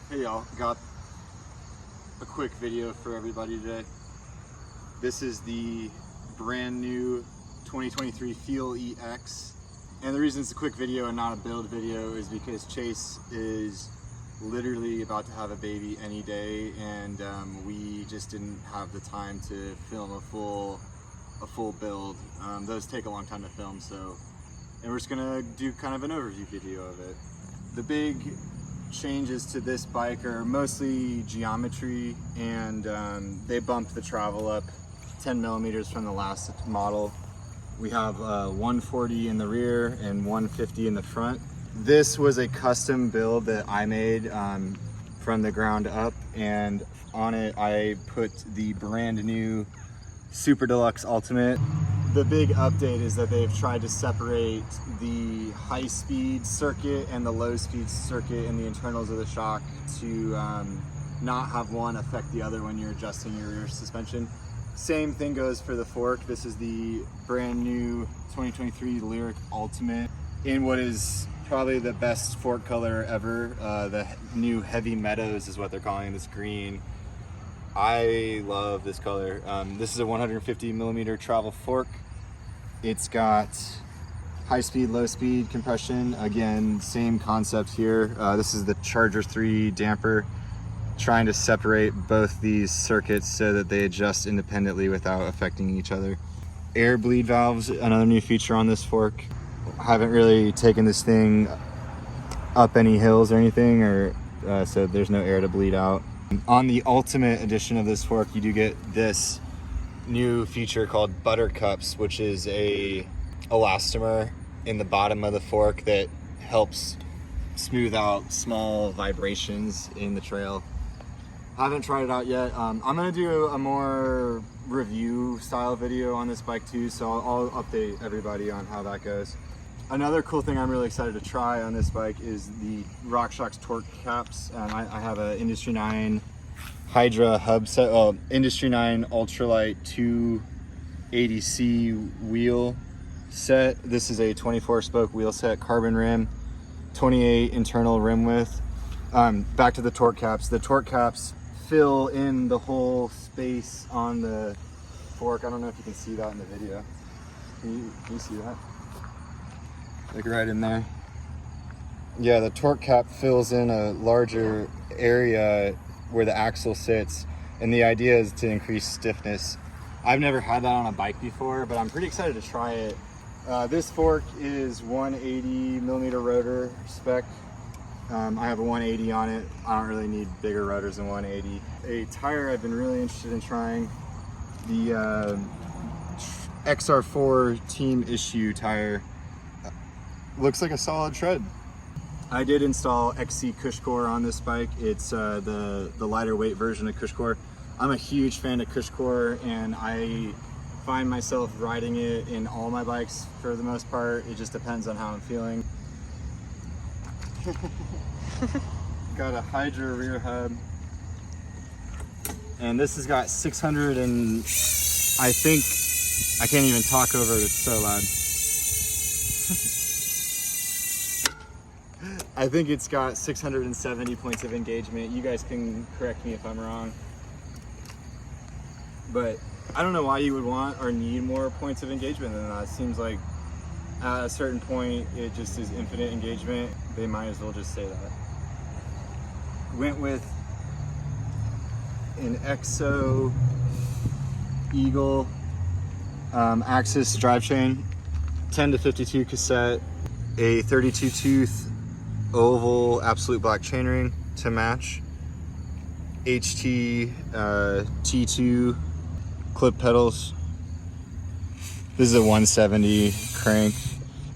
Hey y'all, got a quick video for everybody today. This is the brand new 2023 Feel EX. And the reason it's a quick video and not a build video is because Chase is literally about to have a baby any day, and we just didn't have the time to film a full build. Those take a long time to film, and we're just gonna do kind of an overview video of it. The big changes to this bike are mostly geometry, and they bumped the travel up 10 millimeters from the last model. We have 140 in the rear and 150 in the front. This was a custom build that I made from the ground up, and on it I put the brand new Super Deluxe Ultimate. The big update is that they've tried to separate the high-speed circuit and the low-speed circuit in the internals of the shock to not have one affect the other when you're adjusting your rear suspension. Same thing goes for the fork. This is the brand new 2023 Lyric Ultimate in what is probably the best fork color ever. The new Heavy Meadows is what they're calling this green. I love this color. This is a 150 millimeter travel fork. It's got high speed, low speed compression. Again, same concept here. This is the Charger 3 damper, trying to separate both these circuits so that they adjust independently without affecting each other. Air bleed valves, another new feature on this fork. Haven't really taken this thing up any hills or anything, so there's no air to bleed out. On the Ultimate edition of this fork, you do get this new feature called Buttercups, which is a elastomer in the bottom of the fork that helps smooth out small vibrations in the trail. Haven't tried it out yet. I'm gonna do a more review style video on this bike too, so I'll update everybody on how that goes. Another cool thing I'm really excited to try on this bike is the RockShox torque caps. I have a Industry 9 Hydra hub set, Industry 9 Ultralight 280C wheel set. This is a 24 spoke wheel set, carbon rim, 28 internal rim width. Back to the torque caps. The torque caps fill in the whole space on the fork. I don't know if you can see that in the video. Can you see that? Like right in there. Yeah, the torque cap fills in a larger area where the axle sits, and the idea is to increase stiffness. I've never had that on a bike before, but I'm pretty excited to try it. This fork is 180 millimeter rotor spec. I have a 180 on it. I don't really need bigger rotors than 180. A tire I've been really interested in trying, the XR4 Team Issue tire. Looks like a solid tread. I did install XC Cushcore on this bike. It's the lighter weight version of Cushcore. I'm a huge fan of Cushcore, and I find myself riding it in all my bikes for the most part. It just depends on how I'm feeling. Got a Hydra rear hub, and this has got 600 and I think I can't even talk over it, it's so loud. I think it's got 670 points of engagement. You guys can correct me if I'm wrong, but I don't know why you would want or need more points of engagement than that. It seems like at a certain point it just is infinite engagement. They might as well just say that. Went with an EXO Eagle Axis drivetrain, 10 to 52 cassette, a 32 tooth oval absolute black chainring to match, HT T2 clip pedals. This is a 170 crank,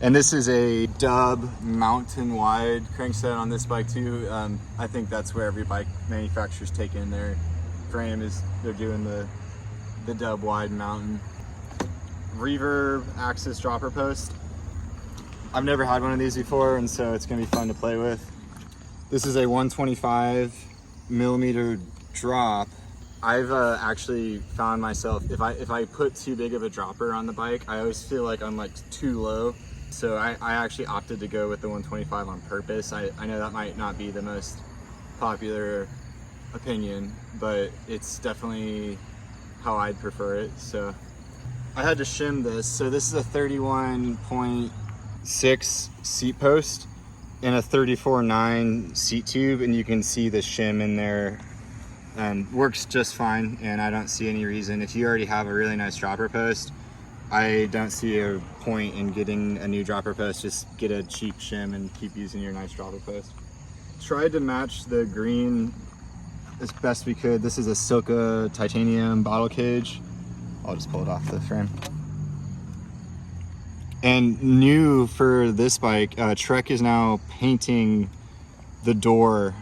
and this is a Dub mountain wide crankset on this bike too. I think that's where every bike manufacturer's taking their frame, is they're doing the Dub wide mountain. Reverb Axis dropper post. I've never had one of these before, and so it's gonna be fun to play with. This is a 125 millimeter drop. I've actually found myself, if I put too big of a dropper on the bike, I always feel like I'm like too low. So I actually opted to go with the 125 on purpose. I know that might not be the most popular opinion, but it's definitely how I'd prefer it. So I had to shim this. So this is a 31.6 seat post and a 34.9 seat tube, and you can see the shim in there, and works just fine. And I don't see any reason, if you already have a really nice dropper post, I don't see a point in getting a new dropper post. Just get a cheap shim and keep using your nice dropper post. Tried to match the green as best we could. This is a Silka titanium bottle cage. I'll just pull it off the frame. And new for this bike, Trek is now painting the door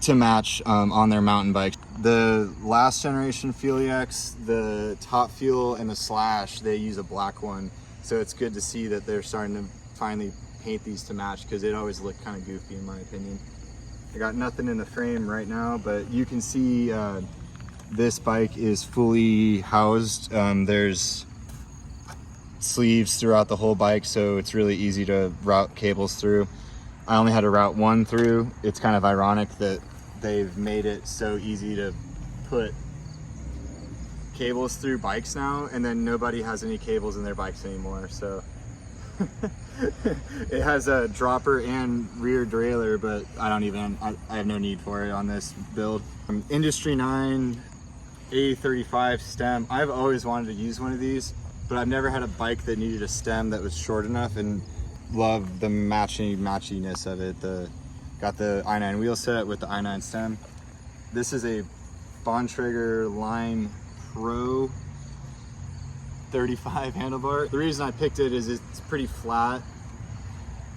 to match on their mountain bikes. The last generation Fuel EX, the Top Fuel and the Slash, they use a black one. So it's good to see that they're starting to finally paint these to match, because it always looked kind of goofy in my opinion. I got nothing in the frame right now, but you can see this bike is fully housed. There's sleeves throughout the whole bike, so it's really easy to route cables through. I only had to route one through. It's kind of ironic that they've made it so easy to put cables through bikes now, and then nobody has any cables in their bikes anymore. So it has a dropper and rear derailleur, but I have no need for it on this build. Industry 9 A35 stem. I've always wanted to use one of these, but I've never had a bike that needed a stem that was short enough, and love the matchiness of it. Got the i9 wheel set with the i9 stem. This is a Bontrager Line Pro 35 handlebar. The reason I picked it is it's pretty flat,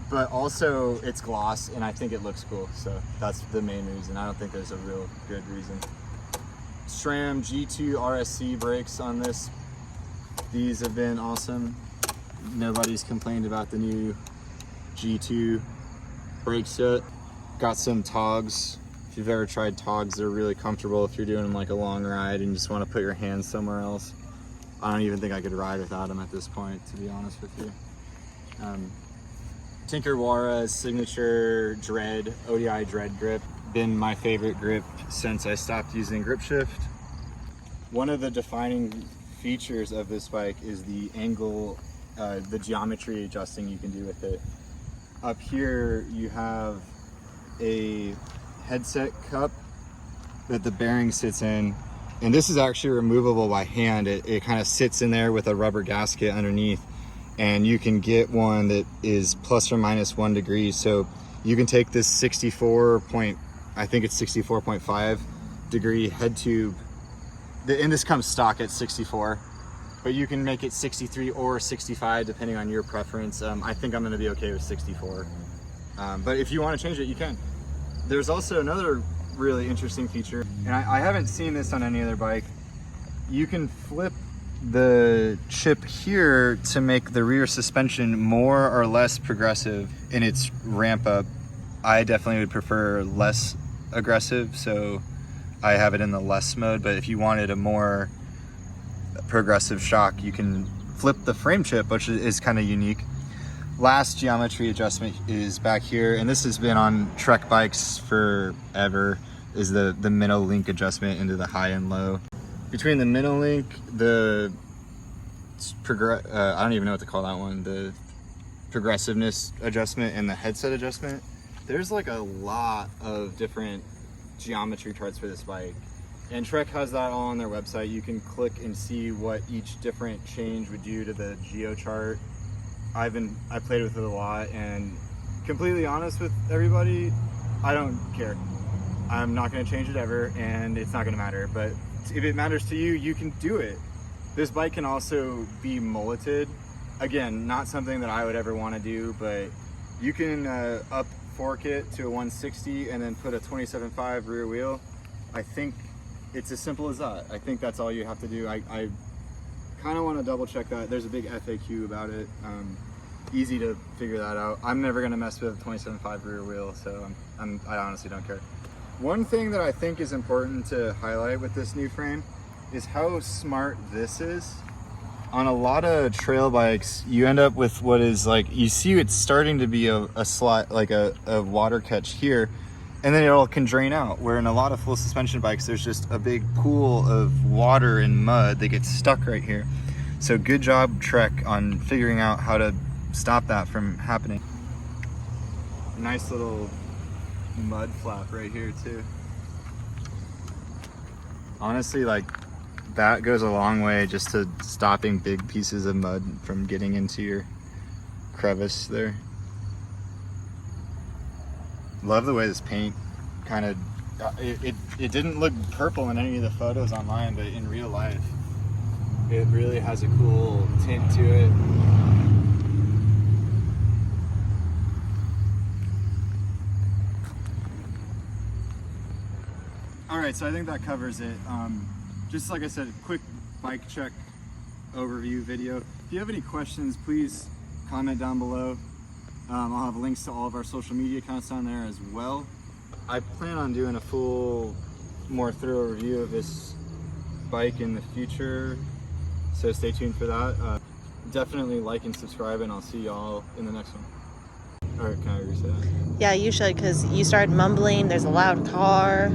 but also it's gloss, and I think it looks cool. So that's the main reason. I don't think there's a real good reason. SRAM G2 RSC brakes on this. These have been awesome. Nobody's complained about the new G2 brake set. Got some Togs. If you've ever tried Togs, they're really comfortable if you're doing like a long ride and you just want to put your hands somewhere else. I don't even think I could ride without them at this point, to be honest with you. Tinkerwara's signature Dread, ODI Dread grip. Been my favorite grip since I stopped using grip shift. One of the defining features of this bike is the angle, the geometry adjusting you can do with it. Up here you have a headset cup that the bearing sits in, and this is actually removable by hand. It kind of sits in there with a rubber gasket underneath, and you can get one that is plus or minus 1 degree. So you can take this 64.5 degree head tube, and this comes stock at 64, but you can make it 63 or 65 depending on your preference. I think I'm going to be okay with 64, but if you want to change it, you can. There's also another really interesting feature, and I haven't seen this on any other bike. You can flip the chip here to make the rear suspension more or less progressive in its ramp up. I definitely would prefer less aggressive, so I have it in the less mode, but if you wanted a more progressive shock, you can flip the frame chip, which is kind of unique. Last geometry adjustment is back here, and this has been on Trek bikes forever, is the minnow link adjustment into the high and low. Between the minnow link, I don't even know what to call that one, the progressiveness adjustment and the headset adjustment, there's like a lot of different geometry charts for this bike. And Trek has that all on their website. You can click and see what each different change would do to the geo chart. I played with it a lot, and completely honest with everybody, I don't care. I'm not going to change it ever, and it's not going to matter. But if it matters to you, you can do it. This bike can also be mulleted. Again, not something that I would ever want to do, but you can up fork it to a 160 and then put a 27.5 rear wheel. I think it's as simple as that. I think that's all you have to do. I kind of want to double check that. There's a big FAQ about it. Easy to figure that out. I'm never going to mess with a 27.5 rear wheel, so I honestly don't care. One thing that I think is important to highlight with this new frame is how smart this is. On a lot of trail bikes, you end up with what is like, you see it's starting to be a slot, like a water catch here, and then it all can drain out. Where in a lot of full suspension bikes, there's just a big pool of water and mud that gets stuck right here. So good job, Trek, on figuring out how to stop that from happening. Nice little mud flap right here too. Honestly, like, that goes a long way just to stopping big pieces of mud from getting into your crevice there. Love the way this paint kind of, it didn't look purple in any of the photos online, but in real life, it really has a cool tint to it. All right, so I think that covers it. Just like I said, quick bike check overview video. If you have any questions, please comment down below. I'll have links to all of our social media accounts down there as well. I plan on doing a full, more thorough review of this bike in the future, so stay tuned for that. Definitely like and subscribe, and I'll see y'all in the next one. All right, can I reset that? Yeah, you should, because you started mumbling. There's a loud car.